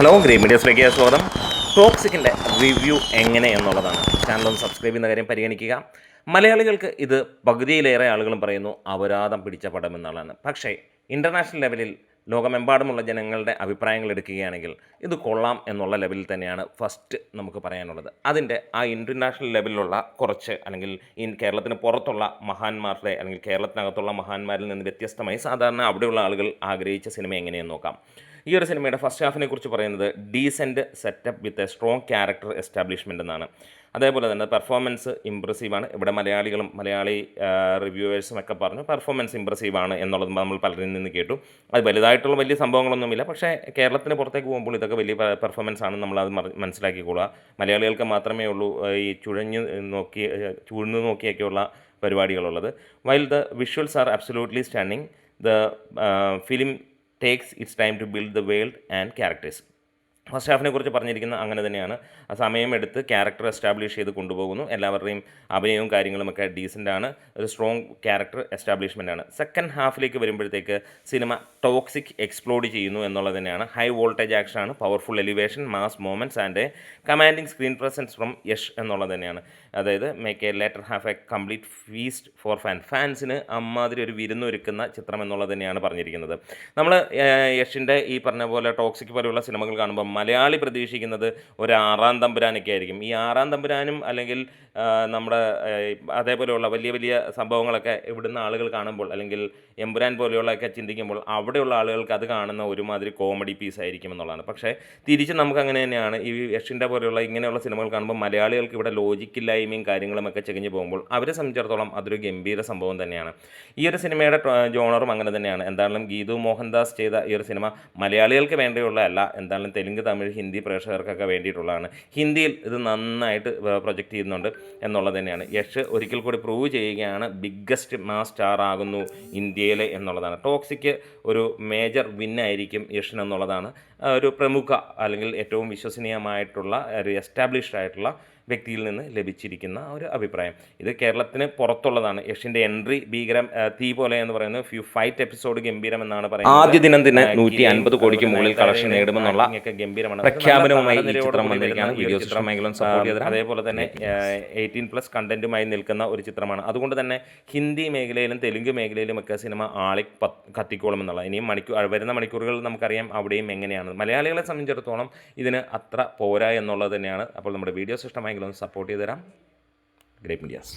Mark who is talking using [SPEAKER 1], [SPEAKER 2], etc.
[SPEAKER 1] Hello green മീഡിയസിലേക്ക് സ്വാഗതം. ടോക്സിക്കിൻ്റെ review എങ്ങനെ എന്നുള്ളതാണ്. ചാനലൊന്ന് സബ്സ്ക്രൈബ് ചെയ്യുന്ന കാര്യം പരിഗണിക്കുക. മലയാളികൾക്ക് ഇത് പകുതിയിലേറെ ആളുകളും പറയുന്നു അപരാധം പിടിച്ച പടം എന്നുള്ളതാണ്. പക്ഷേ ഇൻ്റർനാഷണൽ ലെവലിൽ ലോകമെമ്പാടുമുള്ള ജനങ്ങളുടെ അഭിപ്രായങ്ങൾ എടുക്കുകയാണെങ്കിൽ ഇത് കൊള്ളാം എന്നുള്ള ലെവലിൽ തന്നെയാണ് ഫസ്റ്റ് നമുക്ക് പറയാനുള്ളത്. അതിൻ്റെ ആ ഇൻ്റർനാഷണൽ ലെവലിലുള്ള കുറച്ച് അല്ലെങ്കിൽ കേരളത്തിന് പുറത്തുള്ള മഹാന്മാരുടെ അല്ലെങ്കിൽ കേരളത്തിനകത്തുള്ള മഹാന്മാരിൽ നിന്ന് വ്യത്യസ്തമായി സാധാരണ അവിടെയുള്ള ആളുകൾ ആഗ്രഹിച്ച സിനിമ എങ്ങനെയെന്ന് നോക്കാം. ഈ ഒരു സിനിമയുടെ ഫസ്റ്റ് ഹാഫിനെ കുറിച്ച് പറയുന്നത് decent setup with a strong character establishment എന്നാണ്. അതേപോലെ തന്നെ പെർഫോമൻസ് ഇമ്പ്രസീവാണ്. ഇവിടെ മലയാളി റിവ്യൂവേഴ്സും ഒക്കെ പറഞ്ഞു പെർഫോമൻസ് ഇമ്പ്രസീവാണ് എന്നുള്ളത് നമ്മൾ പലരിൽ നിന്ന് കേട്ടു. അത് വലുതായിട്ടുള്ള വലിയ സംഭവങ്ങളൊന്നുമില്ല. പക്ഷേ കേരളത്തിന് പുറത്തേക്ക് പോകുമ്പോൾ ഇതൊക്കെ വലിയ പെർഫോമൻസ് ആണ്, നമ്മളത് മനസ്സിലാക്കിക്കൊള്ളുക. മലയാളികൾക്ക് മാത്രമേ ഉള്ളൂ ഈ ചൂഴ്ന്നു നോക്കിയൊക്കെയുള്ള പരിപാടികളുള്ളത്. While the visuals are absolutely stunning, the film takes its time to build the world and characters. First ഹാഫിനെ കുറിച്ച് പറഞ്ഞിരിക്കുന്ന അങ്ങനെ തന്നെയാണ്. ആ സമയമെടുത്ത് ക്യാരക്ടർ എസ്റ്റാബ്ലിഷ് ചെയ്ത് കൊണ്ടുപോകുന്നു. എല്ലാവരുടെയും അഭിനയവും കാര്യങ്ങളുമൊക്കെ ഡീസൻ്റാണ്. ഒരു സ്ട്രോങ് ക്യാരക്ടർ എസ്റ്റാബ്ലിഷ്മെൻ്റ് ആണ്. സെക്കൻഡ് ഹാഫിലേക്ക് വരുമ്പോഴത്തേക്ക് സിനിമ ടോക്സിക് എക്സ്പ്ലോഡ് ചെയ്യുന്നു എന്നുള്ളത് തന്നെയാണ്. ഹൈ വോൾട്ടേജ് ആക്ഷനാണ്, powerful elevation, mass moments and a commanding screen presence from Yash എന്നുള്ളത് തന്നെയാണ്. അതായത് make a later half a complete feast for ഫാൻസിന് അമ്മാതിരി ഒരു വിരുന്നൊരുക്കുന്ന ചിത്രം എന്നുള്ളത് തന്നെയാണ് പറഞ്ഞിരിക്കുന്നത്. നമ്മൾ യഷിൻ്റെ ഈ പറഞ്ഞ പോലെ ടോക്സിക് പോലെയുള്ള സിനിമകൾ കാണുമ്പോൾ മലയാളി പ്രതീക്ഷിക്കുന്നത് ഒരു ആറാം തമ്പുരാനൊക്കെ ആയിരിക്കും. ഈ ആറാം തമ്പുരാനും അല്ലെങ്കിൽ നമ്മുടെ അതേപോലെയുള്ള വലിയ വലിയ സംഭവങ്ങളൊക്കെ ഇവിടുന്ന് ആളുകൾ കാണുമ്പോൾ അല്ലെങ്കിൽ എമ്പുരാൻ പോലെയുള്ളതൊക്കെ ചിന്തിക്കുമ്പോൾ അവിടെയുള്ള ആളുകൾക്ക് അത് കാണുന്ന ഒരുമാതിരി കോമഡി പീസ് ആയിരിക്കും എന്നുള്ളതാണ്. പക്ഷേ തിരിച്ച് നമുക്ക് അങ്ങനെ തന്നെയാണ്. ഈ യഷിൻ്റെ പോലെയുള്ള ഇങ്ങനെയുള്ള സിനിമകൾ കാണുമ്പോൾ മലയാളികൾക്ക് ഇവിടെ ലോജിക്കില്ലായ്മയും കാര്യങ്ങളുമൊക്കെ ചെകഞ്ഞ് പോകുമ്പോൾ അവരെ സംബന്ധിച്ചിടത്തോളം അതൊരു ഗംഭീര സംഭവം തന്നെയാണ്. ഈ ഒരു സിനിമയുടെ ജോണറും അങ്ങനെ തന്നെയാണ്. എന്തായാലും ഗീതു മോഹൻദാസ് ചെയ്ത ഈ ഒരു സിനിമ മലയാളികൾക്ക് വേണ്ടിയുള്ളതല്ല, എന്തായാലും തെലുങ്ക്, തമിഴ്, ഹിന്ദി പ്രേക്ഷകർക്കൊക്കെ വേണ്ടിയിട്ടുള്ളതാണ്. ഹിന്ദിയിൽ ഇത് നന്നായിട്ട് പ്രൊജക്റ്റ് ചെയ്യുന്നുണ്ട് എന്നുള്ളത് തന്നെയാണ്. യഷ് ഒരിക്കൽ കൂടി പ്രൂവ് ചെയ്യുകയാണ് ബിഗ്ഗസ്റ്റ് മാസ് സ്റ്റാർ ആകുന്നു ഇന്ത്യയിലെ എന്നുള്ളതാണ്. ടോക്സിക്ക് ഒരു മേജർ വിന്നായിരിക്കും യഷിന് എന്നുള്ളതാണ് ഒരു പ്രമുഖ അല്ലെങ്കിൽ ഏറ്റവും വിശ്വസനീയമായിട്ടുള്ള ഒരു എസ്റ്റാബ്ലിഷ്ഡ് ആയിട്ടുള്ള വ്യക്തിയിൽ നിന്ന് ലഭിച്ചിരിക്കുന്ന ഒരു അഭിപ്രായം. ഇത് കേരളത്തിന് പുറത്തുള്ളതാണ്. യഷിൻ്റെ എൻട്രി ഭീകരം, തീ പോലെ എന്ന് പറയുന്നത് ഫൈറ്റ് എപ്പിസോഡ് ഗംഭീരം എന്നാണ് പറയുന്നത്. ആദ്യ ദിനം തന്നെ 150 കോടിക്ക് മുകളിൽ കളക്ഷൻ നേടുമെന്നുള്ള ഗംഭീരമാണ് പ്രഖ്യാപനവുമായി ഈ ചിത്രം വന്നിരിക്കുകയാണ്. വീഡിയോ ചിത്രമെങ്കിലും സപ്പോർട്ട് ചെയ്തത്. അതേപോലെ തന്നെ 18+ കണ്ടന്റുമായി നിൽക്കുന്ന ഒരു ചിത്രമാണ്. അതുകൊണ്ട് തന്നെ ഹിന്ദി മേഖലയിലും തെലുങ്ക് മേഖലയിലും ഒക്കെ സിനിമ കത്തിക്കോളും എന്നുള്ള. ഇനിയും വരുന്ന മണിക്കൂറുകൾ നമുക്കറിയാം അവിടെയും എങ്ങനെയാണ്. മലയാളികളെ സംബന്ധിച്ചിടത്തോളം ഇതിന് അത്ര പോരാ എന്നുള്ളത് തന്നെയാണ്. അപ്പോൾ നമ്മുടെ വീഡിയോസ് ഇഷ്ടമായി സപ്പോർട്ട് ചെയ്ത് തരാം. Great medias.